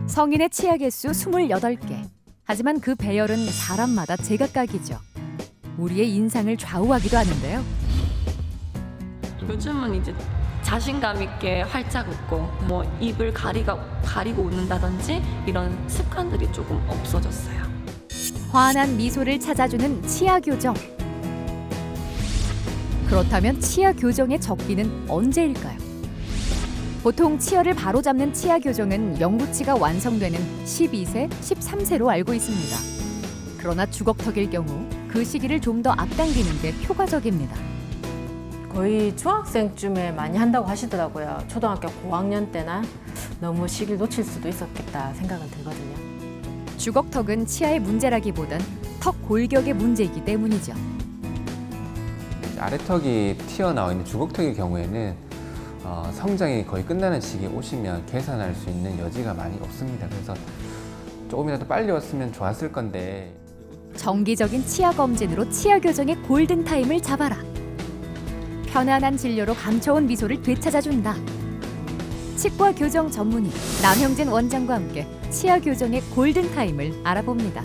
성인의 치아 개수 28개. 하지만 그 배열은 사람마다 제각각이죠. 우리의 인상을 좌우하기도 하는데요. 요즘은 이제 자신감 있게 활짝 웃고 뭐 입을 가리고 웃는다든지 이런 습관들이 조금 없어졌어요. 환한 미소를 찾아주는 치아 교정. 그렇다면 치아 교정의 적기는 언제일까요? 보통 치열을 바로잡는 치아 교정은 영구치가 완성되는 12세, 13세로 알고 있습니다. 그러나 주걱턱일 경우 그 시기를 좀 더 앞당기는 게 효과적입니다. 거의 중학생쯤에 많이 한다고 하시더라고요. 초등학교 고학년 때나 너무 시기를 놓칠 수도 있었겠다 생각은 들거든요. 주걱턱은 치아의 문제라기보단 턱 골격의 문제이기 때문이죠. 아래턱이 튀어나와 있는 주걱턱의 경우에는 성장이 거의 끝나는 시기에 오시면 개선할 수 있는 여지가 많이 없습니다. 그래서 조금이라도 빨리 왔으면 좋았을 건데. 정기적인 치아 검진으로 치아 교정의 골든타임을 잡아라. 편안한 진료로 감춰온 미소를 되찾아준다. 치과 교정 전문의 남형진 원장과 함께 치아 교정의 골든타임을 알아봅니다.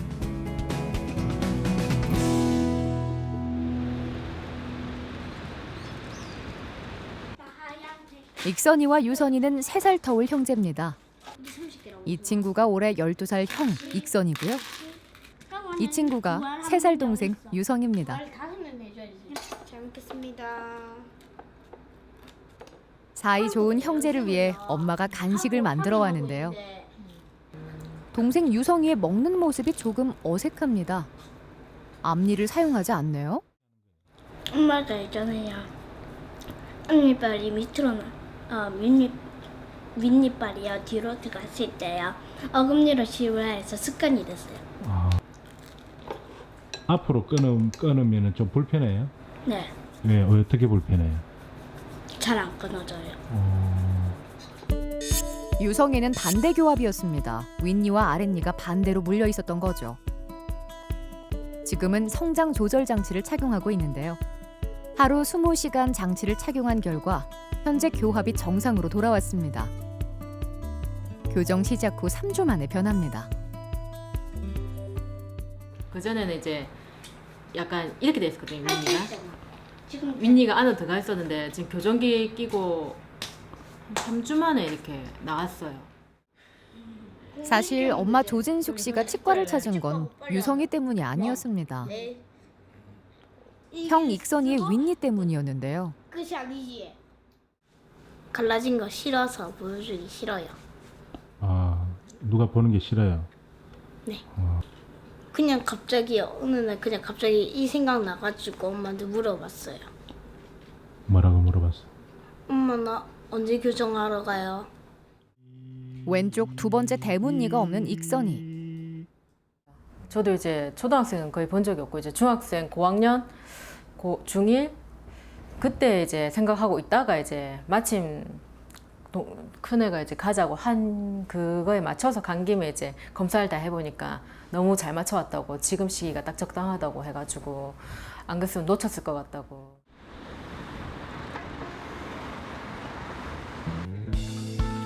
익선이와 유선이는 3살 터울 형제입니다. 이 친구가 올해 12살 형 익선이고요. 이 친구가 3살 동생 유성입니다. 잘 먹겠습니다. 사이 좋은 형제를 위해 엄마가 간식을 만들어 왔는데요. 동생 유성이의 먹는 모습이 조금 어색합니다. 앞니를 사용하지 않네요. 엄마가 있잖아요. 앞니빨이 밑으로 윗니빨이요 뒤로 들어갔을 때요. 어금니로 씹어야 습관이 됐어요. 앞으로 끊으면 좀 불편해요? 네, 왜 어떻게 불편해요? 잘 안 끊어져요. 유성이는 반대 교합이었습니다. 윗니와 아랫니가 반대로 물려 있었던 거죠. 지금은 성장 조절 장치를 착용하고 있는데요. 하루 20시간 장치를 착용한 결과 현재 교합이 정상으로 돌아왔습니다. 교정 시작 후 3주 만에 변합니다. 그전에는 이제 약간 이렇게 돼 있었거든요, 윗니가. 지금 윗니가 안으로 들어가 있었는데 지금 교정기 끼고 한 3주 만에 이렇게 나왔어요. 사실 엄마 조진숙 씨가 치과를 찾은 건 유성이 때문이 아니었습니다. 형 익선이의 윗니 때문이었는데요. 끝이 아니지. 갈라진 거 싫어서 보여주기 싫어요. 누가 보는 게 싫어요? 그냥 갑자기 어느 날 그냥 갑자기 이 생각 나가지고 엄마한테 물어봤어요. 뭐라고 물어봤어? 엄마 나 언제 교정하러 가요? 왼쪽 두 번째 대문니가 없는 익선이. 저도 이제 초등학생은 거의 본 적이 없고 이제 중학생 고학년 중1 그때 이제 생각하고 있다가 이제 마침 큰애가 이제 가자고 한 그거에 맞춰서 간 김에 이제 검사를 다 해보니까 너무 잘 맞춰왔다고 지금 시기가 딱 적당하다고 해가지고 안 그랬으면 놓쳤을 것 같다고.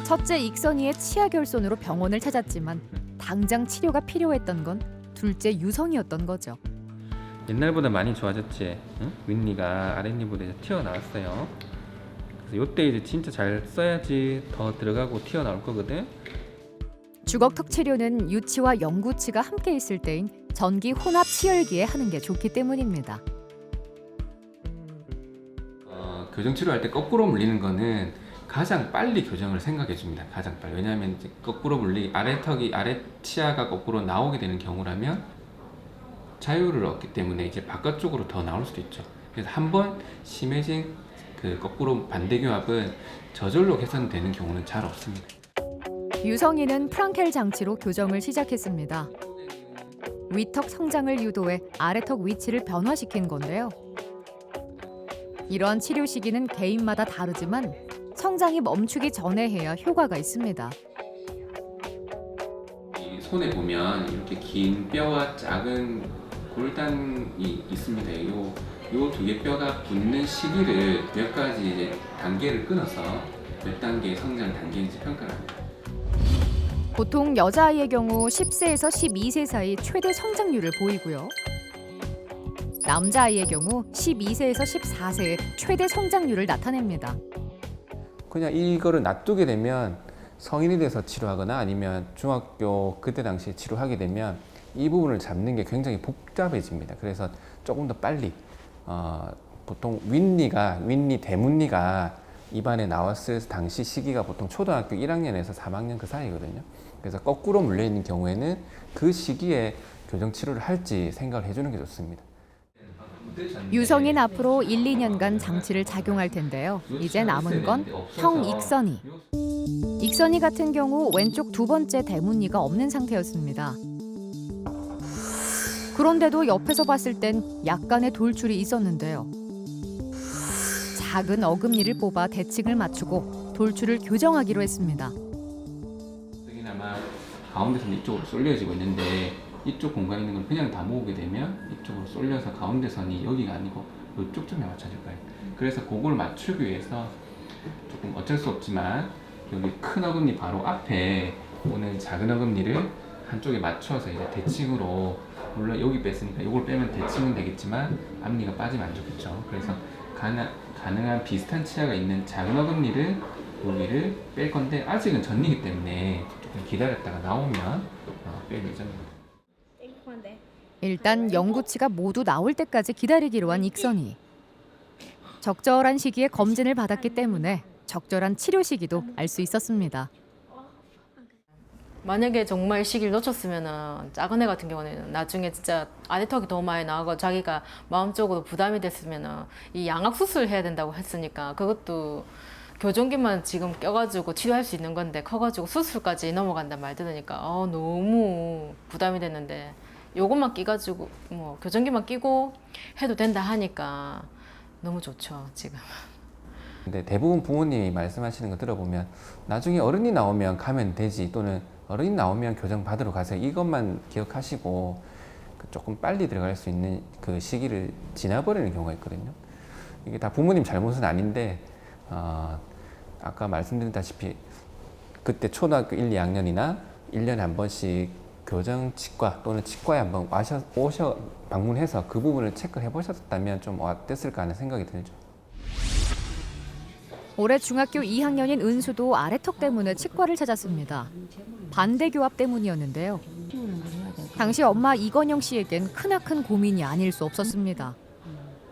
첫째 익선이의 치아 결손으로 병원을 찾았지만 당장 치료가 필요했던 건 둘째 유성이었던 거죠. 옛날보다 많이 좋아졌지? 응? 윗니가 아랫니보다 이제 튀어나왔어요. 그래서 이때 이제 진짜 잘 써야지 더 들어가고 튀어나올 거거든. 주걱턱 치료는 유치와 영구치가 함께 있을 때인 전기 혼합 치열기에 하는 게 좋기 때문입니다. 교정 치료할 때 거꾸로 물리는 거는 가장 빨리 교정을 생각해 줍니다. 가장 빨리. 왜냐하면 이제 거꾸로 아래 치아가 거꾸로 나오게 되는 경우라면 자유를 얻기 때문에 이제 바깥쪽으로 더 나올 수도 있죠. 그래서 한번 심해진 그 거꾸로 반대 교합은 저절로 개선되는 경우는 잘 없습니다. 유성이는 프랑켈 장치로 교정을 시작했습니다. 위턱 성장을 유도해 아래턱 위치를 변화시킨 건데요. 이러한 치료 시기는 개인마다 다르지만 성장이 멈추기 전에 해야 효과가 있습니다. 이 손에 보면 이렇게 긴 뼈와 작은 골단이 있습니다. 요 두 개 뼈가 붙는 시기를 몇 가지 이제 단계를 끊어서 몇 단계의 성장 단계인지 평가를 합니다. 보통 여자아이의 경우 10세에서 12세 사이 최대 성장률을 보이고요. 남자아이의 경우 12세에서 14세의 최대 성장률을 나타냅니다. 그냥 이거를 놔두게 되면 성인이 돼서 치료하거나 아니면 중학교 그때 당시에 치료하게 되면 이 부분을 잡는 게 굉장히 복잡해집니다. 그래서 조금 더 빨리 보통 윗니 대문니가 입안에 나왔을 당시 시기가 보통 초등학교 1학년에서 3학년 그 사이거든요. 그래서 거꾸로 물려 있는 경우에는 그 시기에 교정 치료를 할지 생각을 해주는 게 좋습니다. 유성인 앞으로 1, 2년간 장치를 작용할 텐데요. 이제 남은 건 형 익선이. 익선이 같은 경우 왼쪽 두 번째 대문니가 없는 상태였습니다. 그런데도 옆에서 봤을 땐 약간의 돌출이 있었는데요. 작은 어금니를 뽑아 대칭을 맞추고 돌출을 교정하기로 했습니다. 여기는 아마 가운데선 이쪽으로 쏠려지고 있는데 이쪽 공간에 있는 걸 그냥 다 모으게 되면 이쪽으로 쏠려서 가운데 선이 여기가 아니고 이쪽쯤에 맞춰질 거예요. 그래서 그걸 맞추기 위해서 조금 어쩔 수 없지만 여기 큰 어금니 바로 앞에 오는 작은 어금니를 한쪽에 맞춰서 이제 대칭으로, 물론 여기 뺐으니까 이걸 빼면 대칭은 되겠지만 앞니가 빠지면 안 좋겠죠. 그래서 가능한 비슷한 치아가 있는 작은 어금니를 여기를 뺄 건데 아직은 전이기 때문에 조금 기다렸다가 나오면 뺄 예정입니다. 일단 영구치가 모두 나올 때까지 기다리기로 한 익선이. 적절한 시기에 검진을 받았기 때문에 적절한 치료 시기도 알 수 있었습니다. 만약에 정말 시기를 놓쳤으면은 작은 애 같은 경우는 나중에 진짜 아래턱이 너무 많이 나오고 자기가 마음적으로 부담이 됐으면은 이 양악 수술을 해야 된다고 했으니까 그것도 교정기만 지금 껴가지고 치료할 수 있는 건데 커가지고 수술까지 넘어간단 말 들으니까 너무 부담이 됐는데 요것만 끼가지고 뭐 교정기만 끼고 해도 된다 하니까 너무 좋죠 지금. 근데 대부분 부모님이 말씀하시는 거 들어보면 나중에 어른이 나오면 가면 되지, 또는 어른이 나오면 교정 받으러 가세요, 이것만 기억하시고 조금 빨리 들어갈 수 있는 그 시기를 지나버리는 경우가 있거든요. 이게 다 부모님 잘못은 아닌데 아까 말씀드렸다시피 그때 초등학교 1, 2학년이나 1년에 한 번씩 교정 치과 또는 치과에 한번 방문해서 그 부분을 체크해 보셨다면 좀 어땠을까 하는 생각이 들죠. 올해 중학교 2학년인 은수도 아래턱 때문에 치과를 찾았습니다. 반대 교합 때문이었는데요. 당시 엄마 이건영 씨에겐 크나큰 고민이 아닐 수 없었습니다.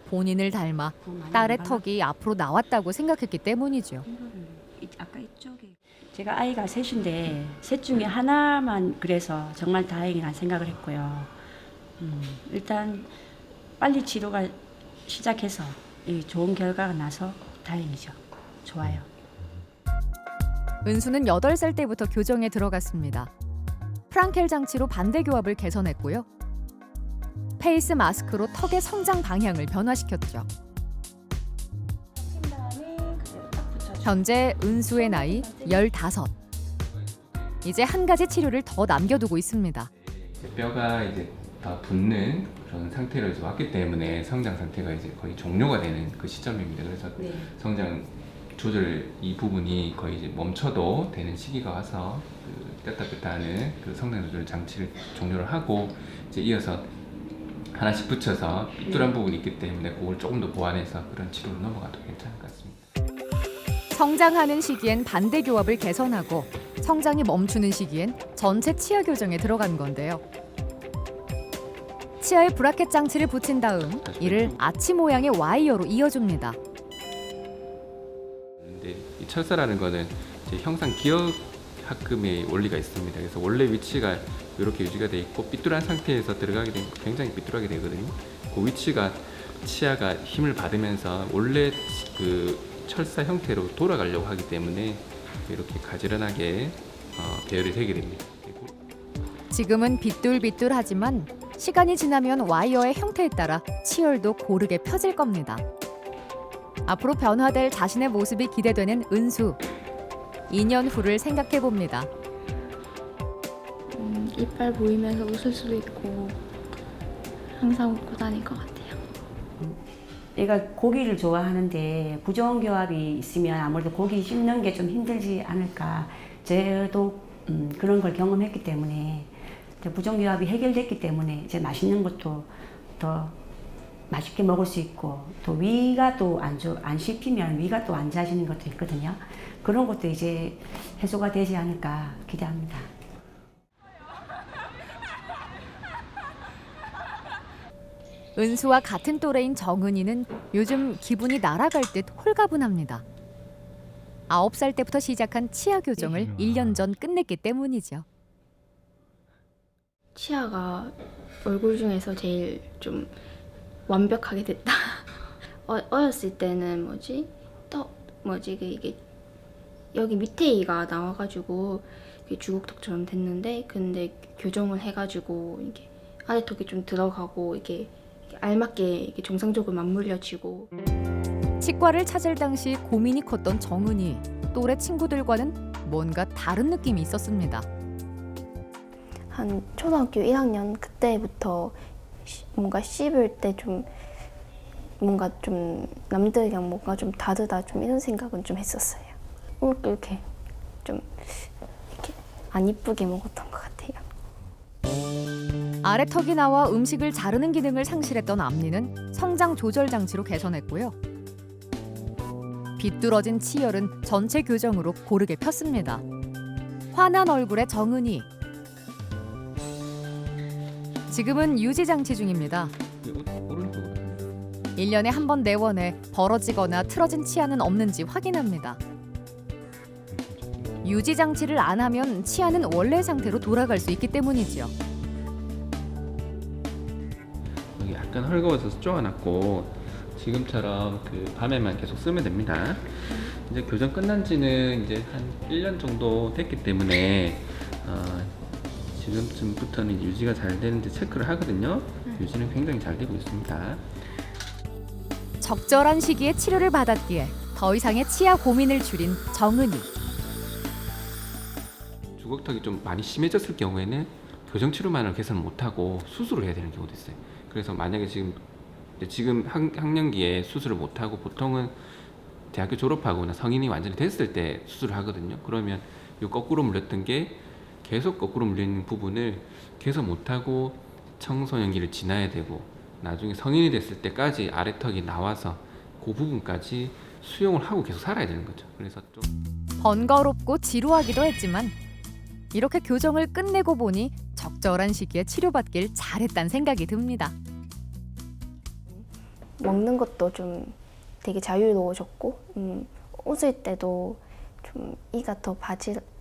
본인을 닮아 딸의 턱이 앞으로 나왔다고 생각했기 때문이죠. 아까 이쪽에 제가 아이가 셋인데 셋 중에 하나만 그래서 정말 다행이라는 생각을 했고요. 일단 빨리 치료가 시작해서 좋은 결과가 나서 다행이죠. 좋아요. 은수는 8살 때부터 교정에 들어갔습니다. 프랑켈 장치로 반대 교합을 개선했고요. 페이스 마스크로 턱의 성장 방향을 변화시켰죠. 현재 은수의 나이 15. 이제 한 가지 치료를 더 남겨두고 있습니다. 뼈가 이제 더 붙는 그런 상태로 이제 왔기 때문에 성장 상태가 이제 거의 종료가 되는 그 시점입니다. 그래서 성장 조절 이 부분이 거의 이제 멈춰도 되는 시기가 와서 그 뗐다 뺐다 하는 그 성장 조절 장치를 종료를 하고 이제 이어서 하나씩 붙여서 삐뚤한 부분이 있기 때문에 그걸 조금 더 보완해서 그런 치료로 넘어가도 괜찮을 것 같습니다. 성장하는 시기엔 반대 교합을 개선하고 성장이 멈추는 시기엔 전체 치아 교정에 들어간 건데요. 치아에 브라켓 장치를 붙인 다음 이를 아치 모양의 와이어로 이어줍니다. 근데 이 철사라는 거는 이제 형상 기억 합금의 원리가 있습니다. 그래서 원래 위치가 이렇게 유지가 돼 있고 삐뚤한 상태에서 들어가게 되면 굉장히 삐뚤하게 되거든요. 그 위치가 치아가 힘을 받으면서 원래 그 철사 형태로 돌아가려고 하기 때문에 이렇게 가지런하게 배열이 되게 됩니다. 지금은 삐뚤삐뚤하지만 시간이 지나면 와이어의 형태에 따라 치열도 고르게 펴질 겁니다. 앞으로 변화될 자신의 모습이 기대되는 은수. 2년 후를 생각해 봅니다. 이빨 보이면서 웃을 수도 있고 항상 웃고 다닐 것 같아요. 얘가 고기를 좋아하는데 부정교합이 있으면 아무래도 고기 씹는 게 좀 힘들지 않을까. 저도 그런 걸 경험했기 때문에 이제 부정유압이 해결됐기 때문에 이제 맛있는 것도 더 맛있게 먹을 수 있고 또 위가 또 안 씹히면 위가 또 안 좋아지는 것도 있거든요. 그런 것도 이제 해소가 되지 않을까 기대합니다. 은수와 같은 또래인 정은이는 요즘 기분이 날아갈 듯 홀가분합니다. 9살 때부터 시작한 치아 교정을 1년 전 끝냈기 때문이죠. 치아가 얼굴 중에서 제일 좀 완벽하게 됐다. 어렸을 때는 이게 여기 밑에 이가 나와가지고 이게 주걱턱처럼 됐는데, 근데 교정을 해가지고 이게 아래턱이 좀 들어가고 이게 알맞게 이게 정상적으로 맞물려지고. 치과를 찾을 당시 고민이 컸던 정은이. 또래 친구들과는 뭔가 다른 느낌이 있었습니다. 한 초등학교 1학년 그때부터 뭔가 씹을 때 좀 뭔가 좀 남들이랑 뭔가 좀 다르다 좀 이런 생각은 좀 했었어요. 이렇게 좀 이렇게 안 이쁘게 먹었던 것 같아요. 아래턱이 나와 음식을 자르는 기능을 상실했던 앞니는 성장 조절 장치로 개선했고요. 비뚤어진 치열은 전체 교정으로 고르게 폈습니다. 환한 얼굴의 정은이. 지금은 유지 장치 중입니다. 오른쪽으로. 1년에 한 번 내원해 벌어지거나 틀어진 치아는 없는지 확인합니다. 유지 장치를 안 하면 치아는 원래 상태로 돌아갈 수 있기 때문이지요. 여기 약간 헐거워서 쪼아놨고 지금처럼 그 밤에만 계속 쓰면 됩니다. 이제 교정 끝난 지는 이제 한 1년 정도 됐기 때문에 지금쯤부터는 유지가 잘 되는지 체크를 하거든요. 유지는 굉장히 잘 되고 있습니다. 적절한 시기에 치료를 받았기에 더 이상의 치아 고민을 줄인 정은이. 주걱턱이 좀 많이 심해졌을 경우에는 교정 치료만을 개선 못하고 수술을 해야 되는 경우도 있어요. 그래서 만약에 지금 학년기에 수술을 못하고 보통은 대학교 졸업하거나 성인이 완전히 됐을 때 수술을 하거든요. 그러면 이 거꾸로 물렸던 게 계속 거꾸로 물리는 부분을 개선 못하고 청소년기를 지나야 되고 나중에 성인이 됐을 때까지 아래턱이 나와서 그 부분까지 수용을 하고 계속 살아야 되는 거죠. 그래서 좀 번거롭고 지루하기도 했지만 이렇게 교정을 끝내고 보니 적절한 시기에 치료받길 잘했다는 생각이 듭니다. 먹는 것도 좀 되게 자유로워졌고 웃을 때도 좀 이가 더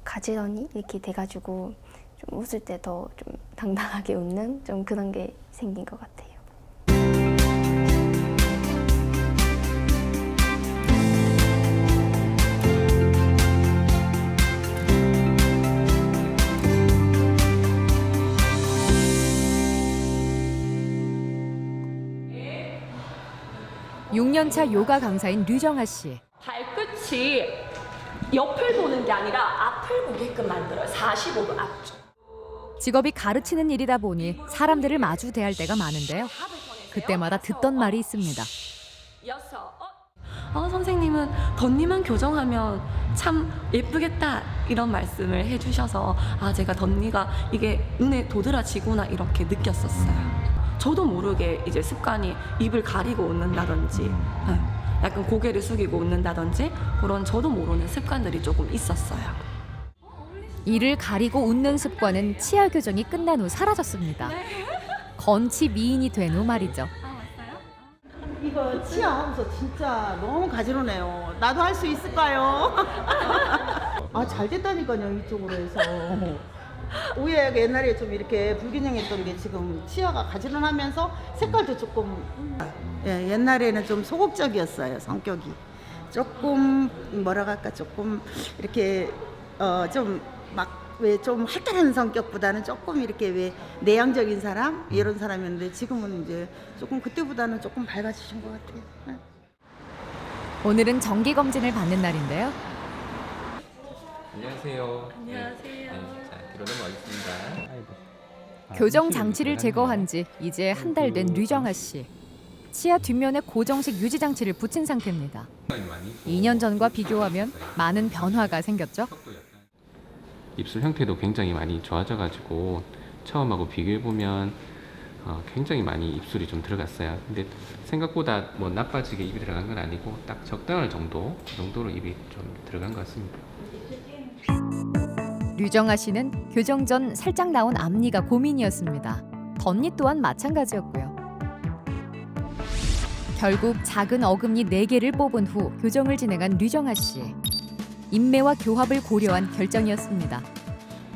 가지런히 이렇게 돼가지고 좀 웃을 때 더 좀 당당하게 웃는 좀 그런 게 생긴 것 같아요. 육 년 차 요가 강사인 류정아 씨. 발끝이 옆을 보는 게 아니라 앞을 보게끔 만들어요. 45도 앞쪽. 직업이 가르치는 일이다 보니 사람들을 마주 대할 때가 많은데요. 그때마다 듣던 말이 있습니다. 선생님은 덧니만 교정하면 참 예쁘겠다 이런 말씀을 해주셔서 제가 덧니가 이게 눈에 도드라지구나 이렇게 느꼈었어요. 저도 모르게 이제 습관이 입을 가리고 웃는다든지 약간 고개를 숙이고 웃는다든지 그런 저도 모르는 습관들이 조금 있었어요. 이를 가리고 웃는 습관은 치아 교정이 끝난 후 사라졌습니다. 건치 미인이 된 후 말이죠. 이거 치아 하면서 진짜 너무 가지런해요. 나도 할 수 있을까요? 잘 됐다니까요, 이쪽으로 해서. 오해가 옛날에 좀 이렇게 불균형했던 게 지금 치아가 가지런하면서 색깔도 조금 옛날에는 좀 소극적이었어요, 성격이. 조금 뭐라 할까 조금 이렇게 좀 막 왜 좀 활달한 성격보다는 조금 이렇게 왜 내향적인 사람 이런 사람이었는데 지금은 이제 조금 그때보다는 조금 밝아지신 것 같아요. 오늘은 정기 검진을 받는 날인데요. 안녕하세요. 안녕하세요. 자, 뒤로 넘어가겠습니다. 교정 장치를 제거한 지 이제 한 달 된 류정아 씨. 치아 뒷면에 고정식 유지 장치를 붙인 상태입니다. 2년 전과 비교하면 많은 변화가 생겼죠. 입술 형태도 굉장히 많이 좋아져가지고 처음하고 비교해보면 굉장히 많이 입술이 좀 들어갔어요. 근데 생각보다 뭐 나빠지게 입이 들어간 건 아니고 딱 적당할 정도, 그 정도로 입이 좀 들어간 것 같습니다. 류정아 씨는 교정 전 살짝 나온 앞니가 고민이었습니다. 덧니 또한 마찬가지였고요. 결국 작은 어금니 4개를 뽑은 후 교정을 진행한 류정아 씨. 인매와 교합을 고려한 결정이었습니다.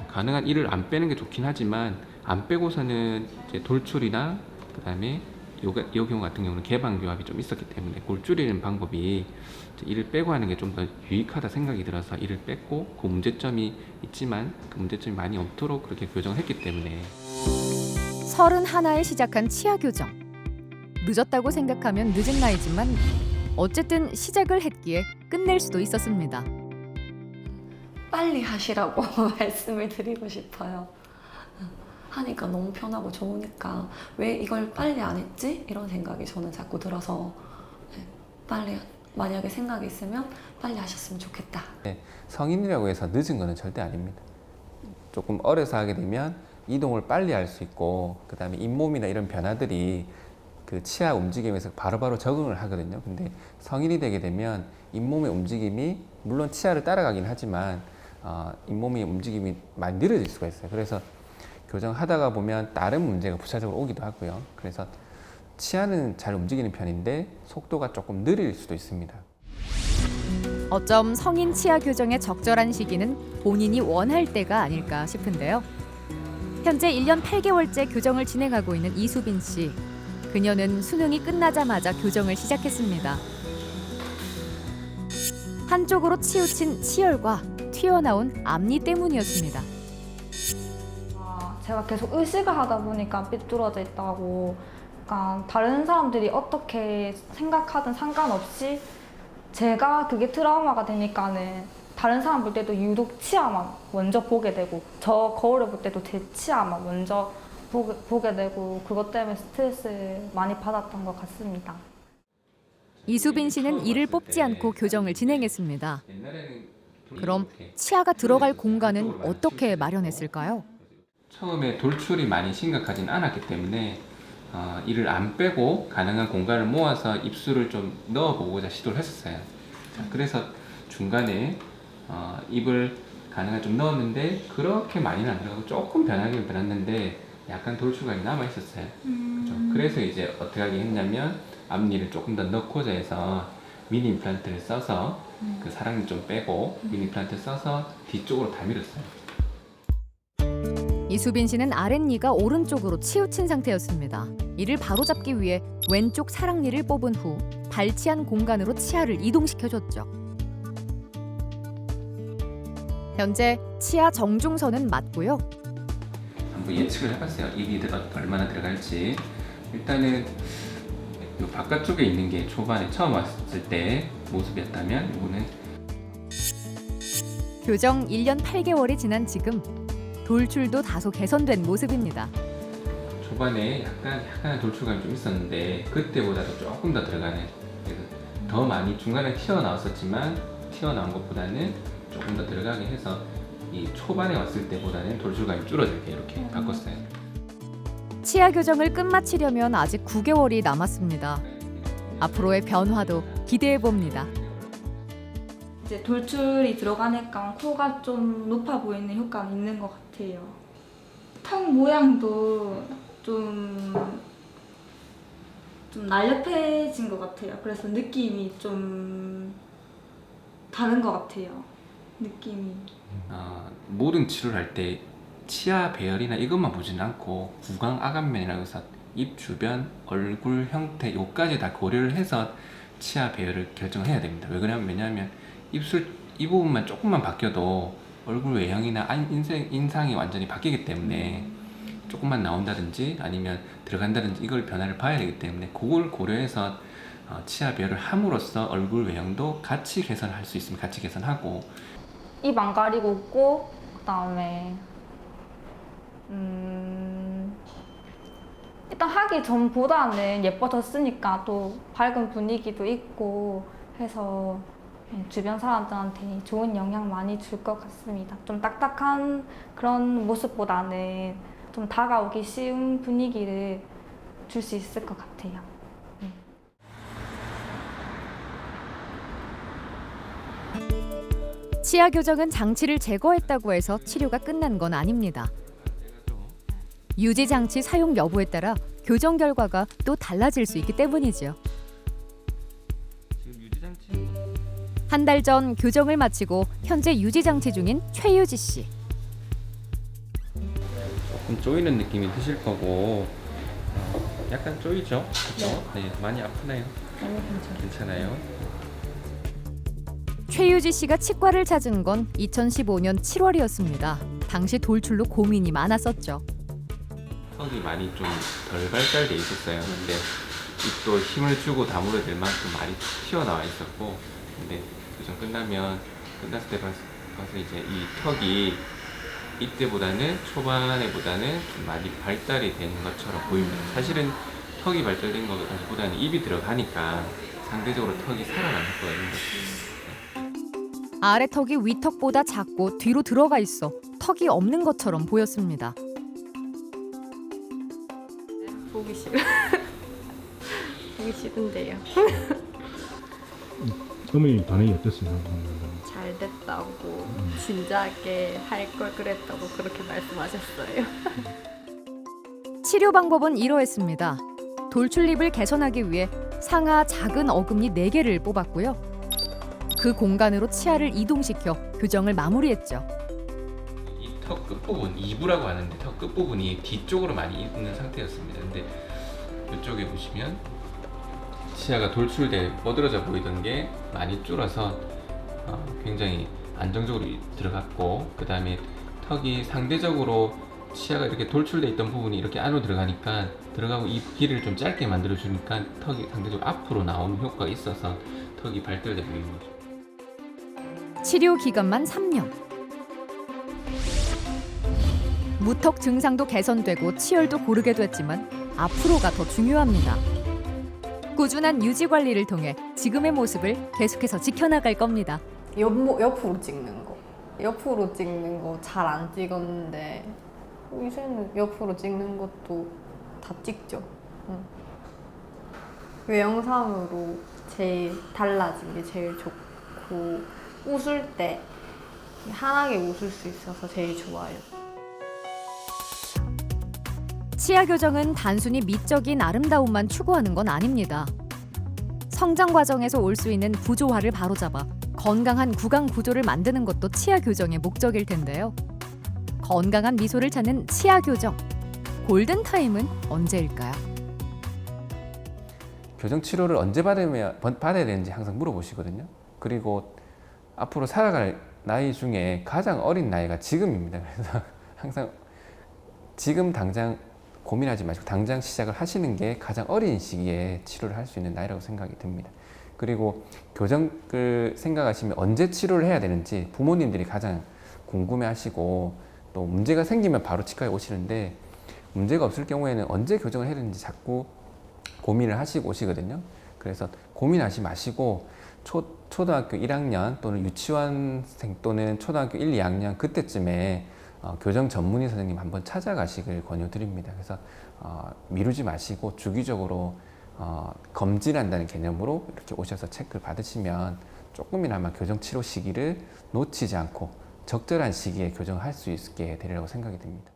가능한 이를 안 빼는 게 좋긴 하지만 안 빼고서는 이제 돌출이나 그다음에 이 경우 같은 경우는 개방 교합이 좀 있었기 때문에 그걸 줄이는 방법이 이를 빼고 하는 게 좀 더 유익하다 생각이 들어서 이를 뺐고 그 문제점이 있지만 그 문제점이 많이 없도록 그렇게 교정을 했기 때문에 31에 시작한 치아 교정. 늦었다고 생각하면 늦은 나이지만 어쨌든 시작을 했기에 끝낼 수도 있었습니다. 빨리 하시라고 말씀을 드리고 싶어요. 하니까 너무 편하고 좋으니까 왜 이걸 빨리 안 했지? 이런 생각이 저는 자꾸 들어서 빨리 만약에 생각이 있으면 빨리 하셨으면 좋겠다. 성인이라고 해서 늦은 거는 절대 아닙니다. 조금 어려서 하게 되면 이동을 빨리 할 수 있고 그 다음에 잇몸이나 이런 변화들이 그 치아 움직임에서 바로바로 적응을 하거든요. 근데 성인이 되게 되면 잇몸의 움직임이 물론 치아를 따라가긴 하지만 잇몸의 움직임이 많이 느려질 수가 있어요. 그래서 교정하다가 보면 다른 문제가 부차적으로 오기도 하고요. 그래서 치아는 잘 움직이는 편인데 속도가 조금 느릴 수도 있습니다. 어쩜 성인 치아 교정의 적절한 시기는 본인이 원할 때가 아닐까 싶은데요. 현재 1년 8개월째 교정을 진행하고 있는 이수빈 씨. 그녀는 수능이 끝나자마자 교정을 시작했습니다. 한쪽으로 치우친 치열과 튀어나온 앞니 때문이었습니다. 제가 계속 의식을 하다 보니까 삐뚤어져 있다고, 그러니까 다른 사람들이 어떻게 생각하든 상관없이 제가 그게 트라우마가 되니까는 다른 사람 볼 때도 유독 치아만 먼저 보게 되고 저 거울을 볼 때도 제 치아만 먼저 보게 되고 그것 때문에 스트레스 많이 받았던 것 같습니다. 이수빈 씨는 이를 뽑지 않고 교정을 진행했습니다. 그럼 치아가 들어갈 공간은 어떻게 마련했을까요? 처음에 돌출이 많이 심각하진 않았기 때문에 이를 안 빼고 가능한 공간을 모아서 입술을 좀 넣어보고자 시도를 했었어요. 자, 그래서 중간에 입을 가능한 좀 넣었는데 그렇게 많이는 안 들어가고 조금 변하긴 변했는데 약간 돌출감이 남아 있었어요. 그렇죠? 그래서 이제 어떻게 하게 했냐면 앞니를 조금 더 넣고자 해서 미니 임플란트를 써서 그 사랑니 좀 빼고 미니 임플란트 써서 뒤쪽으로 다 밀었어요. 이수빈 씨는 아랫니가 오른쪽으로 치우친 상태였습니다. 이를 바로잡기 위해 왼쪽 사랑니를 뽑은 후 발치한 공간으로 치아를 이동시켜줬죠. 현재 치아 정중선은 맞고요. 한번 예측을 해봤어요. 입이 얼마나 들어갈지. 일단은 이 바깥쪽에 있는 게 초반에 처음 왔을 때 모습이었다면 이거는 교정 1년 8개월이 지난 지금 돌출도 다소 개선된 모습입니다. 초반에 약간의 돌출감이 좀 있었는데 그때보다도 조금 더 들어가는, 그래서 더 많이 중간에 튀어나왔었지만 튀어나온 것보다는 조금 더 들어가게 해서 이 초반에 왔을 때보다는 돌출감이 줄어들게 이렇게 바꿨어요. 치아 교정을 끝마치려면 아직 9개월이 남았습니다. 앞으로의 변화도 기대해 봅니다. 이제 돌출이 들어가니까 코가 좀 높아 보이는 효과는 있는 것 같아요. 턱 모양도 좀 날렵해진 것 같아요. 그래서 느낌이 좀 다른 것 같아요. 느낌이. 모든 치료를 할 때 치아 배열이나 이것만 보지는 않고 구강 아간면이라고 해서 입 주변, 얼굴 형태 요까지 다 고려를 해서 치아 배열을 결정해야 됩니다. 왜냐하면 입술 이 부분만 조금만 바뀌어도 얼굴 외형이나 인상이 완전히 바뀌기 때문에 조금만 나온다든지 아니면 들어간다든지 이걸 변화를 봐야 되기 때문에 그걸 고려해서 치아 배열을 함으로써 얼굴 외형도 같이 개선할 수 있으면 같이 개선하고, 입 안 가리고 웃고 그다음에 일단 하기 전보다는 예뻐졌으니까 또 밝은 분위기도 있고 해서 주변 사람들한테 좋은 영향 많이 줄 것 같습니다. 좀 딱딱한 그런 모습보다는 좀 다가오기 쉬운 분위기를 줄 수 있을 것 같아요. 치아 교정은 장치를 제거했다고 해서 치료가 끝난 건 아닙니다. 유지 장치 사용 여부에 따라 교정 결과가 또 달라질 수 있기 때문이죠. 지금 유지 장치 한 달 전 교정을 마치고 현재 유지 장치 중인 최유지 씨. 조금 쪼이는 느낌이 드실 거고 약간 쪼이죠? 그렇죠? 네, 많이 아프나요? 괜찮아요. 최유지 씨가 치과를 찾은 건 2015년 7월이었습니다. 당시 돌출로 고민이 많았었죠. 턱이 많이 좀 덜 발달돼 있었어요. 근데 입도 힘을 주고 다물어야 될 만큼 많이 튀어나와 있었고, 근데 교정 끝났을 때 봐서 이제 이 턱이 이때보다는 초반에보다는 좀 많이 발달이 된 것처럼 보입니다. 사실은 턱이 발달된 것보다는 입이 들어가니까 상대적으로 턱이 살아남을 거예요. 아래 턱이 위 턱보다 작고 뒤로 들어가 있어 턱이 없는 것처럼 보였습니다. 보기 싫어. 보기 싫은데요. 어머님 반응이 어땠어요? 잘 됐다고 진작에 할 걸 그랬다고 그렇게 말씀하셨어요. 치료 방법은 이러했습니다. 돌출입을 개선하기 위해 상하 작은 어금니 4개를 뽑았고요. 그 공간으로 치아를 이동시켜 교정을 마무리했죠. 이 턱 끝부분, 이부라고 하는데 턱 끝부분이 뒤쪽으로 많이 있는 상태였습니다. 근데 이쪽에 보시면 치아가 돌출돼 뻗어져 보이던 게 많이 줄어서 굉장히 안정적으로 들어갔고, 그 다음에 턱이 상대적으로 치아가 이렇게 돌출돼 있던 부분이 이렇게 안으로 들어가고 이 길을 좀 짧게 만들어 주니까 턱이 상대적으로 앞으로 나오는 효과가 있어서 턱이 발달돼 보이는 거죠. 치료 기간만 3년. 무턱 증상도 개선되고 치열도 고르게 됐지만 앞으로가 더 중요합니다. 꾸준한 유지 관리를 통해 지금의 모습을 계속해서 지켜나갈 겁니다. 옆으로 찍는 거. 옆으로 찍는 거 잘 안 찍었는데 이제는 옆으로 찍는 것도 다 찍죠. 외형상으로 제일 달라진 게 제일 좋고, 웃을 때 환하게 웃을 수 있어서 제일 좋아요. 치아 교정은 단순히 미적인 아름다움만 추구하는 건 아닙니다. 성장 과정에서 올 수 있는 구조화를 바로잡아 건강한 구강 구조를 만드는 것도 치아 교정의 목적일 텐데요. 건강한 미소를 찾는 치아 교정. 골든 타임은 언제일까요? 교정 치료를 언제 받아야 되는지 항상 물어보시거든요. 그리고 앞으로 살아갈 나이 중에 가장 어린 나이가 지금입니다. 그래서 항상 지금 당장 고민하지 마시고 당장 시작을 하시는 게 가장 어린 시기에 치료를 할 수 있는 나이라고 생각이 듭니다. 그리고 교정을 생각하시면 언제 치료를 해야 되는지 부모님들이 가장 궁금해하시고, 또 문제가 생기면 바로 치과에 오시는데 문제가 없을 경우에는 언제 교정을 해야 되는지 자꾸 고민을 하시고 오시거든요. 그래서 고민하지 마시고 초등학교 1학년 또는 유치원생 또는 초등학교 1, 2학년 그때쯤에 교정 전문의 선생님 한번 찾아가시길 권유드립니다. 그래서 미루지 마시고 주기적으로 검진한다는 개념으로 이렇게 오셔서 체크를 받으시면 조금이나마 교정 치료 시기를 놓치지 않고 적절한 시기에 교정할 수 있게 되리라고 생각이 듭니다.